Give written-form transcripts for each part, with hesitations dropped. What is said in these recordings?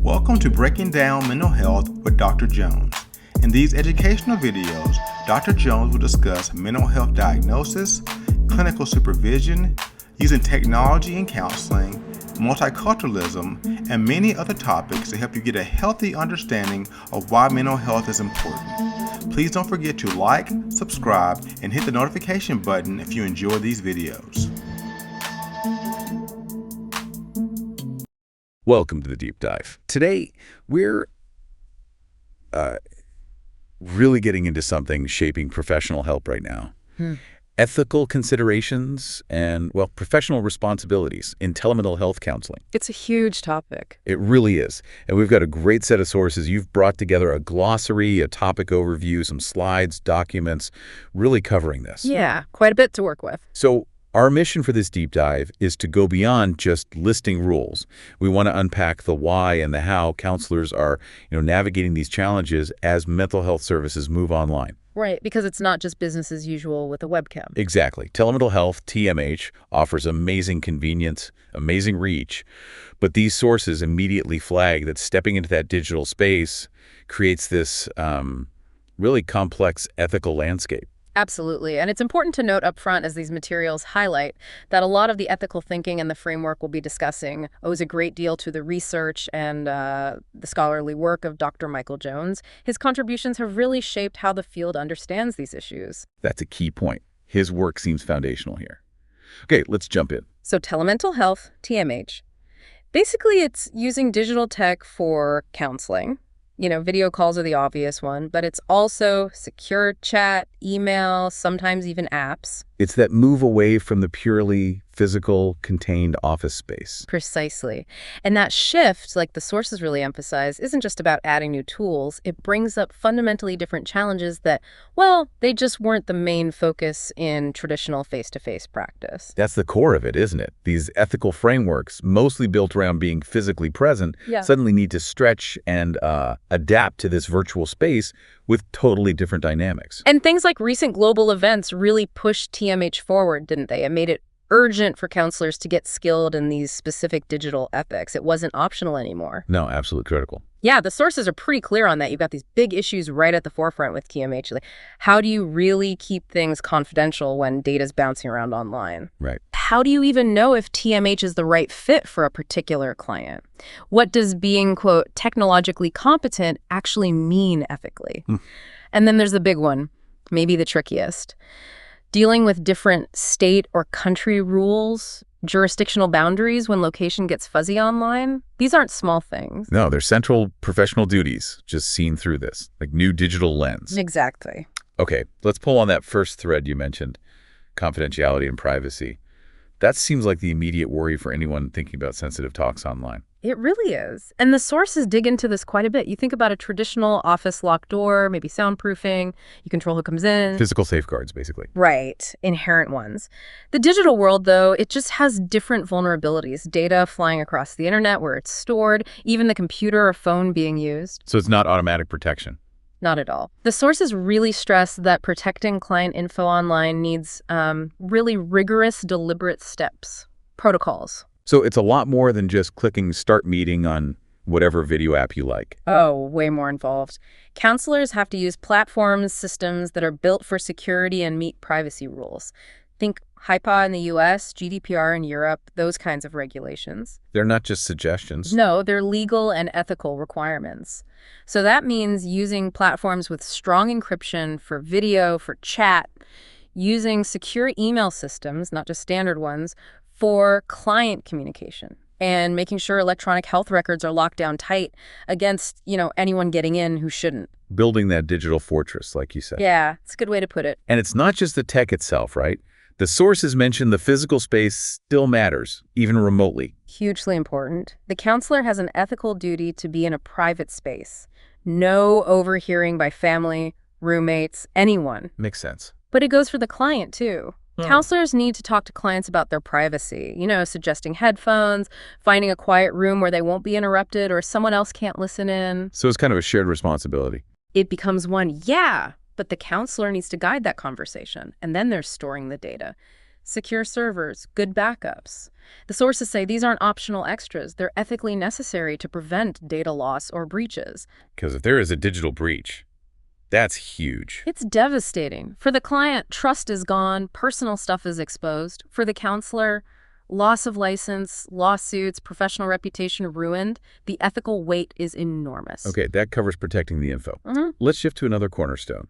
Welcome to Breaking Down Mental Health with Dr. Jones. In these educational videos, Dr. Jones will discuss mental health diagnosis, clinical supervision, using technology in counseling, multiculturalism, and many other topics to help you get a healthy understanding of why mental health is important. Please don't forget to like, subscribe, and hit the notification button if you enjoy these videos. Welcome to the Deep Dive. Today, we're really getting into something shaping professional help right now. Ethical considerations and, well, professional responsibilities in telemental health counseling. It's a huge topic. It really is. And we've got a great set of sources. You've brought together a glossary, a topic overview, some slides, documents, really covering this. Yeah, quite a bit to work with. So our mission for this deep dive is to go beyond just listing rules. We want to unpack the why and the how counselors are, navigating these challenges as mental health services move online. Right, because it's not just business as usual with a webcam. Exactly. Telemental health, TMH, offers amazing convenience, amazing reach, but these sources immediately flag that stepping into that digital space creates this really complex ethical landscape. Absolutely. And it's important to note up front as these materials highlight that a lot of the ethical thinking and the framework we'll be discussing owes a great deal to the research and the scholarly work of Dr. Michael Jones. His contributions have really shaped how the field understands these issues. That's a key point. His work seems foundational here. Okay, let's jump in. So telemental health, TMH. Basically, it's using digital tech for counseling. Video calls are the obvious one, but it's also secure chat, email, sometimes even apps. It's that move away from the purely physical, contained office space. Precisely. And that shift, like the sources really emphasize, isn't just about adding new tools. It brings up fundamentally different challenges that, well, they just weren't the main focus in traditional face-to-face practice. That's the core of it, isn't it? These ethical frameworks, mostly built around being physically present, suddenly need to stretch and adapt to this virtual space with totally different dynamics. And things like recent global events really pushed TMH forward, didn't they? It made it urgent for counselors to get skilled in these specific digital ethics. It wasn't optional anymore. No, absolutely critical. Yeah, the sources are pretty clear on that. You've got these big issues right at the forefront with TMH. Like, how do you really keep things confidential when data's bouncing around online? Right. How do you even know if TMH is the right fit for a particular client? What does being, quote, technologically competent actually mean ethically? And then there's the big one, maybe the trickiest. Dealing with different state or country rules, jurisdictional boundaries when location gets fuzzy online. These aren't small things. No, they're central professional duties just seen through this, like new digital lens. Exactly. Okay, let's pull on that first thread you mentioned, confidentiality and privacy. That seems like the immediate worry for anyone thinking about sensitive talks online. It really is. And the sources dig into this quite a bit. You think about a traditional office locked door, maybe soundproofing, you control who comes in. Physical safeguards, basically. Right, inherent ones. The digital world, though, it just has different vulnerabilities. Data flying across the internet where it's stored, even the computer or phone being used. So it's not automatic protection. Not at all. The sources really stress that protecting client info online needs really rigorous, deliberate steps, protocols. So it's a lot more than just clicking start meeting on whatever video app you like. Oh, way more involved. Counselors have to use platforms, systems that are built for security and meet privacy rules. Think HIPAA in the US, GDPR in Europe, those kinds of regulations. They're not just suggestions. No, they're legal and ethical requirements. So that means using platforms with strong encryption for video, for chat, using secure email systems, not just standard ones, for client communication, and making sure electronic health records are locked down tight against, anyone getting in who shouldn't. Building that digital fortress, like you said. Yeah, it's a good way to put it. And it's not just the tech itself, right? The sources mention the physical space still matters, even remotely. Hugely important. The counselor has an ethical duty to be in a private space. No overhearing by family, roommates, anyone. Makes sense. But it goes for the client, too. Counselors need to talk to clients about their privacy, suggesting headphones, finding a quiet room where they won't be interrupted or someone else can't listen in. So it's kind of a shared responsibility. It becomes one, but the counselor needs to guide that conversation. And then there's storing the data. secure servers, good backups. The sources say these aren't optional extras. They're ethically necessary to prevent data loss or breaches. Because if there is a digital breach, that's huge. It's devastating. For the client, trust is gone, personal stuff is exposed. For the counselor, loss of license, lawsuits, professional reputation ruined. The ethical weight is enormous. Okay, that covers protecting the info. Mm-hmm. Let's shift to another cornerstone.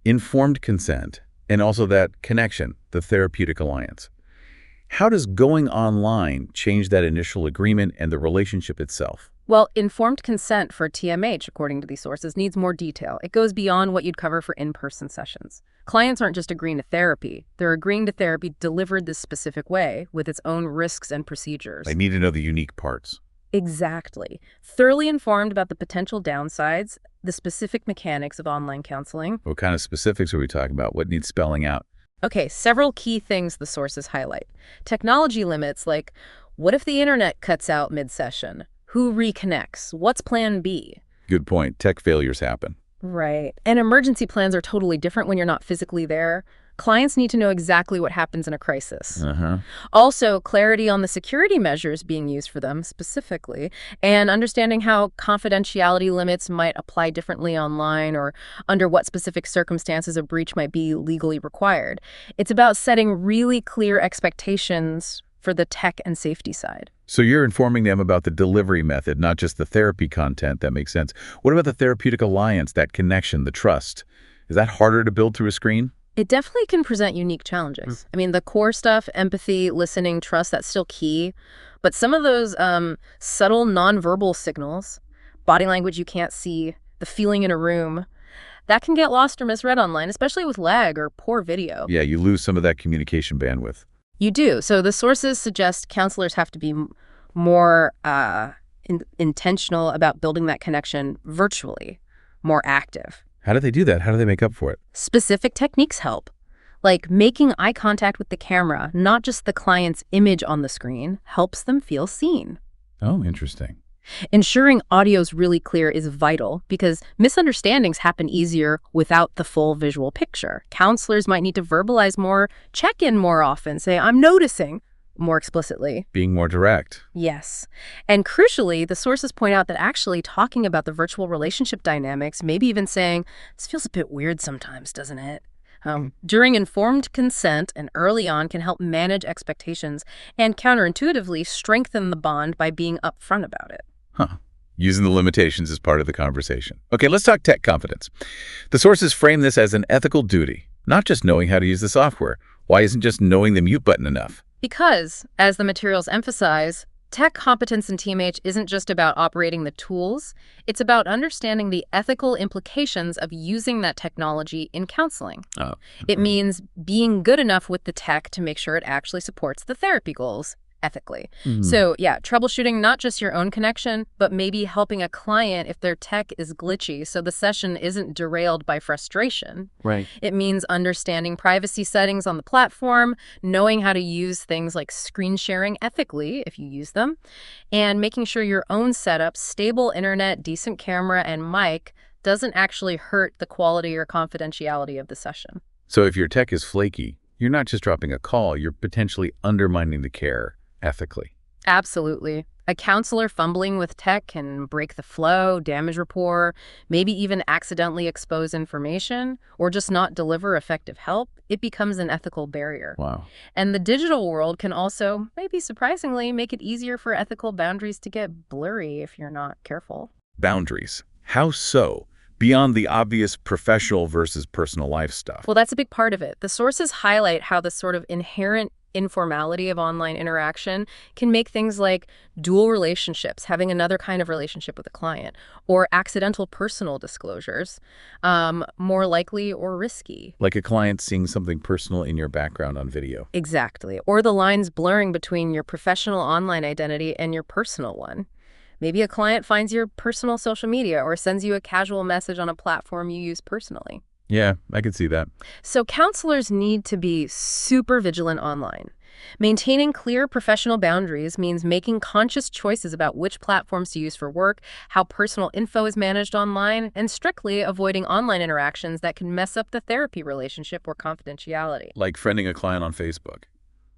Informed consent, and also that connection, the therapeutic alliance. How does going online change that initial agreement and the relationship itself? Well, informed consent for TMH, according to these sources, needs more detail. It goes beyond what you'd cover for in-person sessions. Clients aren't just agreeing to therapy. They're agreeing to therapy delivered this specific way with its own risks and procedures. They need to know the unique parts. Exactly. Thoroughly informed about the potential downsides, the specific mechanics of online counseling. What kind of specifics are we talking about? What needs spelling out? Okay, several key things the sources highlight. Technology limits like, what if the internet cuts out mid-session? Who reconnects? What's plan B? Good point. Tech failures happen. Right. And emergency plans are totally different when you're not physically there. Clients need to know exactly what happens in a crisis. Also, clarity on the security measures being used for them specifically, and understanding how confidentiality limits might apply differently online or under what specific circumstances a breach might be legally required. It's about setting really clear expectations for the tech and safety side. So you're informing them about the delivery method, not just the therapy content. That makes sense. What about the therapeutic alliance, that connection, the trust? Is that harder to build through a screen? It definitely can present unique challenges. I mean, the core stuff, empathy, listening, trust, that's still key. But some of those subtle nonverbal signals, body language you can't see, the feeling in a room, that can get lost or misread online, especially with lag or poor video. Yeah, you lose some of that communication bandwidth. You do. So the sources suggest counselors have to be more intentional about building that connection virtually, more active. How do they do that? How do they make up for it? Specific techniques help, like making eye contact with the camera, not just the client's image on the screen, helps them feel seen. Oh, interesting. Ensuring audio's really clear is vital because misunderstandings happen easier without the full visual picture. Counselors might need to verbalize more, check in more often, say, I'm noticing, more explicitly. Being more direct. Yes. And crucially, the sources point out that actually talking about the virtual relationship dynamics, maybe even saying, this feels a bit weird sometimes, doesn't it? During informed consent and early on can help manage expectations and counterintuitively strengthen the bond by being upfront about it. Using the limitations as part of the conversation. Okay, let's talk tech competence. The sources frame this as an ethical duty, not just knowing how to use the software. Why isn't just knowing the mute button enough? Because, as the materials emphasize, tech competence in TMH isn't just about operating the tools, it's about understanding the ethical implications of using that technology in counseling. It means being good enough with the tech to make sure it actually supports the therapy goals ethically. So yeah, troubleshooting not just your own connection, but maybe helping a client if their tech is glitchy so the session isn't derailed by frustration. Right. It means understanding privacy settings on the platform, knowing how to use things like screen sharing ethically if you use them, and making sure your own setup, stable internet, decent camera, and mic doesn't actually hurt the quality or confidentiality of the session. So if your tech is flaky, you're not just dropping a call, you're potentially undermining the care ethically. Absolutely. A counselor fumbling with tech can break the flow, damage rapport, maybe even accidentally expose information, or just not deliver effective help. It becomes an ethical barrier. Wow. And the digital world can also, maybe surprisingly, make it easier for ethical boundaries to get blurry if you're not careful. Boundaries. How so? Beyond the obvious professional versus personal life stuff. Well, that's a big part of it. The sources highlight how the sort of inherent informality of online interaction can make things like dual relationships, having another kind of relationship with a client, or accidental personal disclosures, more likely or risky. Like a client seeing something personal in your background on video. Exactly. Or the lines blurring between your professional online identity and your personal one. Maybe a client finds your personal social media or sends you a casual message on a platform you use personally. Yeah, I could see that. So counselors need to be super vigilant online. Maintaining clear professional boundaries means making conscious choices about which platforms to use for work, how personal info is managed online, and strictly avoiding online interactions that can mess up the therapy relationship or confidentiality. Like friending a client on Facebook.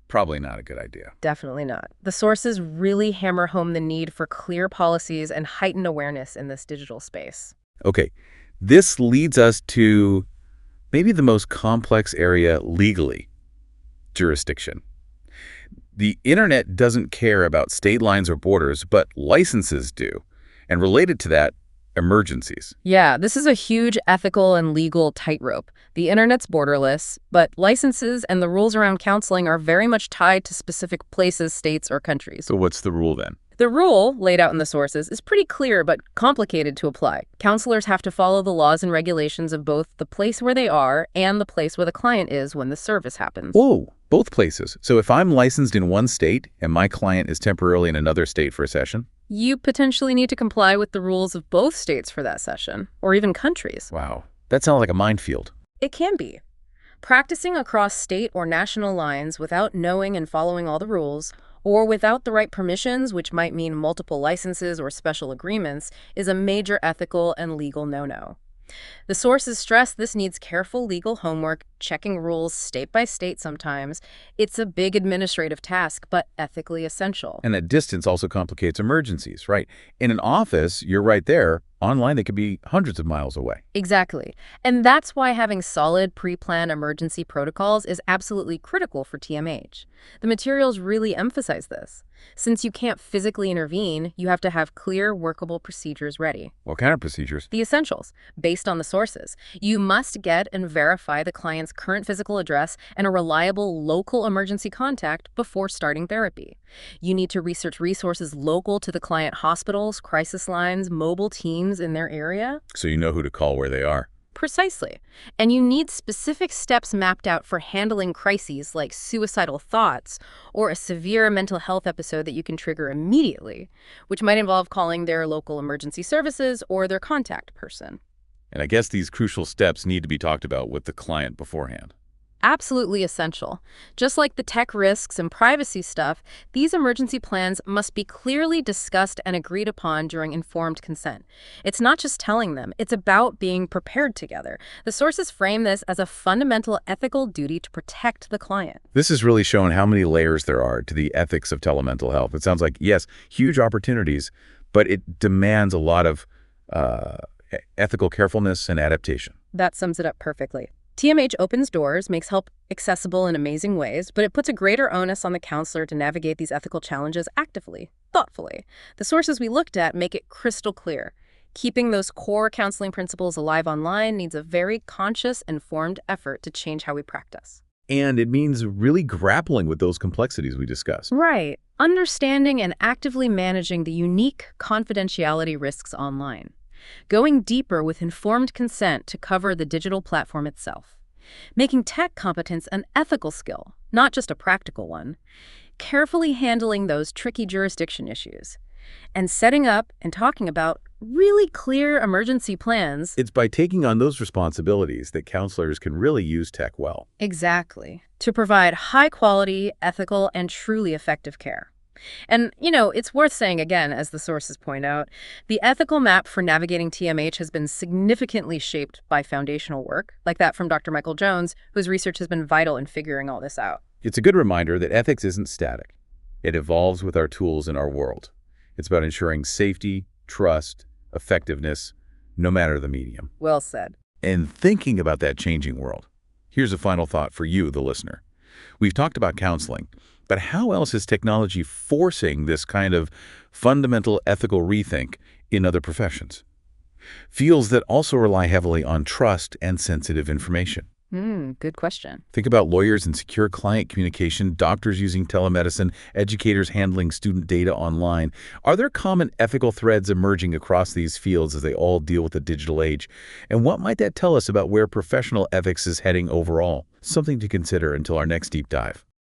Probably not a good idea. Definitely not. The sources really hammer home the need for clear policies and heightened awareness in this digital space. Okay, this leads us to maybe the most complex area legally, jurisdiction. The internet doesn't care about state lines or borders, but licenses do. And related to that, emergencies. Yeah, this is a huge ethical and legal tightrope. The internet's borderless, but licenses and the rules around counseling are very much tied to specific places, states, or countries. So what's the rule then? The rule, laid out in the sources, is pretty clear but complicated to apply. Counselors have to follow the laws and regulations of both the place where they are and the place where the client is when the service happens. Whoa, both places. So if I'm licensed in one state and my client is temporarily in another state for a session? You potentially need to comply with the rules of both states for that session, or even countries. Wow, that sounds like a minefield. It can be. Practicing across state or national lines without knowing and following all the rules, or without the right permissions, which might mean multiple licenses or special agreements, is a major ethical and legal no-no. The sources stress this needs careful legal homework, checking rules state by state sometimes. It's a big administrative task, but ethically essential. And that distance also complicates emergencies, right? In an office, you're right there. Online, they could be hundreds of miles away. Exactly. And that's why having solid pre-planned emergency protocols is absolutely critical for TMH. The materials really emphasize this. Since you can't physically intervene, you have to have clear, workable procedures ready. What kind of procedures? The essentials, based on the sources. You must get and verify the client's current physical address and a reliable local emergency contact before starting therapy. You need to research resources local to the client: hospitals, crisis lines, mobile teams in their area. So you know who to call where they are. Precisely. And you need specific steps mapped out for handling crises like suicidal thoughts or a severe mental health episode that you can trigger immediately, which might involve calling their local emergency services or their contact person. And I guess these crucial steps need to be talked about with the client beforehand. Absolutely essential. Just like the tech risks and privacy stuff, these emergency plans must be clearly discussed and agreed upon during informed consent. It's not just telling them, it's about being prepared together. The sources frame this as a fundamental ethical duty to protect the client. This has really shown how many layers there are to the ethics of telemental health. It sounds like, yes, huge opportunities, but it demands a lot of ethical carefulness and adaptation. That sums it up perfectly. TMH opens doors, makes help accessible in amazing ways, but it puts a greater onus on the counselor to navigate these ethical challenges actively, thoughtfully. The sources we looked at make it crystal clear. Keeping those core counseling principles alive online needs a very conscious, informed effort to change how we practice. And it means really grappling with those complexities we discussed. Right. Understanding and actively managing the unique confidentiality risks online. Going deeper with informed consent to cover the digital platform itself. Making tech competence an ethical skill, not just a practical one. Carefully handling those tricky jurisdiction issues. And setting up and talking about really clear emergency plans. It's by taking on those responsibilities that counselors can really use tech well. Exactly. To provide high-quality, ethical, and truly effective care. And, it's worth saying again, as the sources point out, the ethical map for navigating TMH has been significantly shaped by foundational work, like that from Dr. Michael Jones, whose research has been vital in figuring all this out. It's a good reminder that ethics isn't static. It evolves with our tools in our world. It's about ensuring safety, trust, effectiveness, no matter the medium. Well said. And thinking about that changing world, here's a final thought for you, the listener. We've talked about counseling, but how else is technology forcing this kind of fundamental ethical rethink in other professions? Fields that also rely heavily on trust and sensitive information. Good question. Think about lawyers and secure client communication, doctors using telemedicine, educators handling student data online. Are there common ethical threads emerging across these fields as they all deal with the digital age? And what might that tell us about where professional ethics is heading overall? Something to consider until our next deep dive.